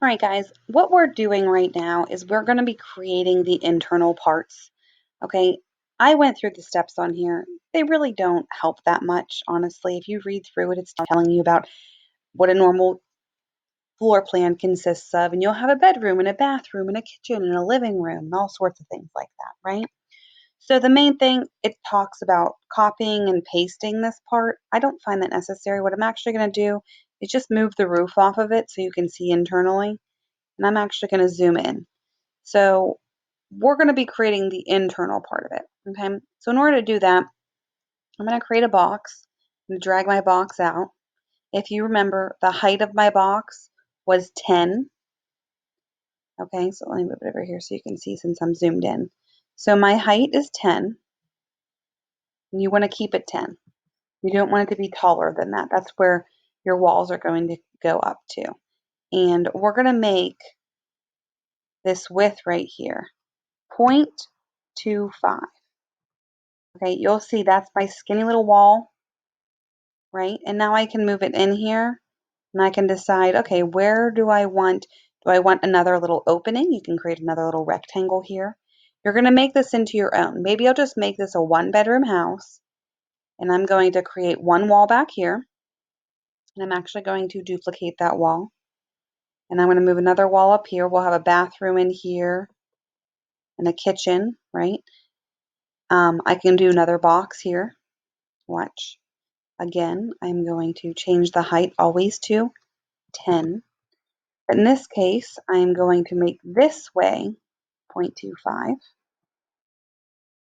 All right, guys, what we're doing right now is we're going to be creating the internal parts. Okay, I went through the steps on here. They really don't help that much, honestly. If you read through it, it's telling you about what a normal floor plan consists of, and you'll have a bedroom and a bathroom and a kitchen and a living room and all sorts of things like that, right? So the main thing, it talks about copying and pasting this part. I don't find that necessary. What I'm actually going to do is just move the roof off of it so you can see internally. And I'm actually going to zoom in. So we're going to be creating the internal part of it. Okay. So in order to do that, I'm going to create a box. I'm going to drag my box out. If you remember, the height of my box was 10. Okay. So let me move it over here so you can see since I'm zoomed in. So my height is 10. And you want to keep it 10. You don't want it to be taller than that. That's where your walls are going to go up to. And we're going to make this width right here 0.25. Okay, you'll see that's my skinny little wall, right? And now I can move it in here and I can decide, okay, where do I want another little opening? You can create another little rectangle here. You're going to make this into your own. Maybe I'll just make this a 1-bedroom house and I'm going to create one wall back here. And I'm actually going to duplicate that wall. And I'm going to move another wall up here. We'll have a bathroom in here and a kitchen, right? I can do another box here. Watch. Again, I'm going to change the height always to 10. But in this case, I'm going to make this way 0.25.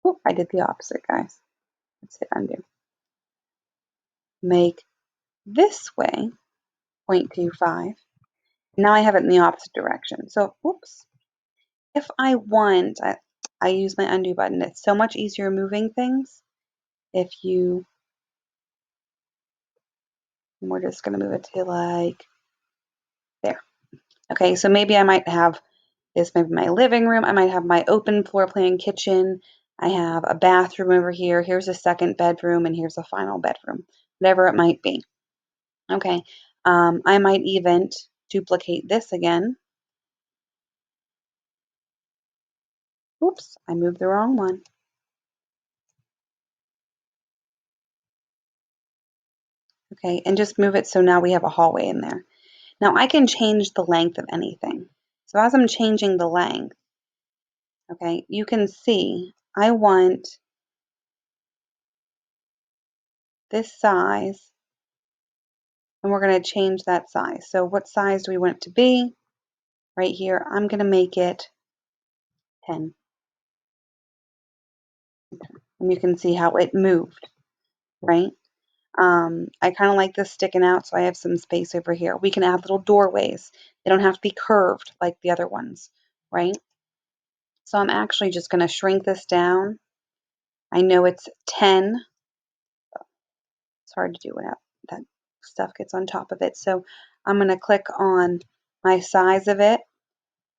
Oh, I did the opposite, guys. Let's hit undo. Make this way 0.25. Now I have it in the opposite direction. So, whoops. If I want, I use my undo button. It's so much easier moving things if you, and we're just going to move it to like there. Okay, so maybe I might have this, maybe my living room. I might have my open floor plan kitchen. I have a bathroom over here. Here's a second bedroom, and here's a final bedroom, whatever it might be. Okay, I might even duplicate this again. Oops, I moved the wrong one. Okay, and just move it so now we have a hallway in there. Now I can change the length of anything. So as I'm changing the length, okay, you can see I want this size, and we're going to change that size. So what size do we want it to be? Right here, I'm going to make it 10. And you can see how it moved, right? I kind of like this sticking out, so I have some space over here. We can add little doorways. They don't have to be curved like the other ones, right? So I'm actually just going to shrink this down. I know it's 10. It's hard to do when that stuff gets on top of it. So I'm going to click on my size of it.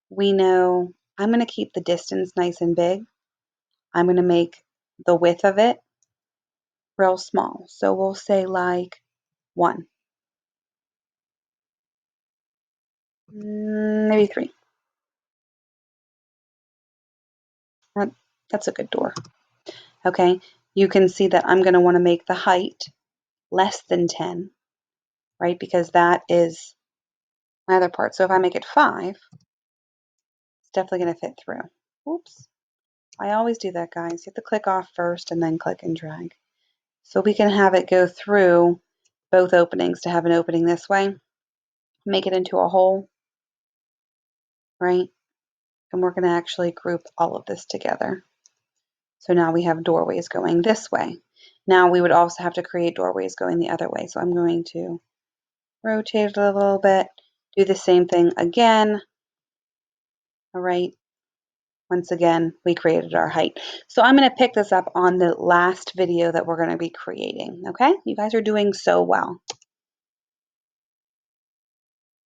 We know I'm going to keep the distance nice and big. I'm going to make the width of it real small. So we'll say like 1, maybe 3. That's a good door. Okay, you can see that I'm going to want to make the height less than 10, right? Because that is my other part. So if I make it 5, it's definitely going to fit through. Oops. I always do that, guys. You have to click off first and then click and drag. So we can have it go through both openings to have an opening this way. Make it into a hole, right? And we're going to actually group all of this together. So now we have doorways going this way. Now we would also have to create doorways going the other way. So I'm going to rotate it a little bit, do the same thing again. All right. Once again, we created our height. So I'm going to pick this up on the last video that we're going to be creating. Okay. You guys are doing so well.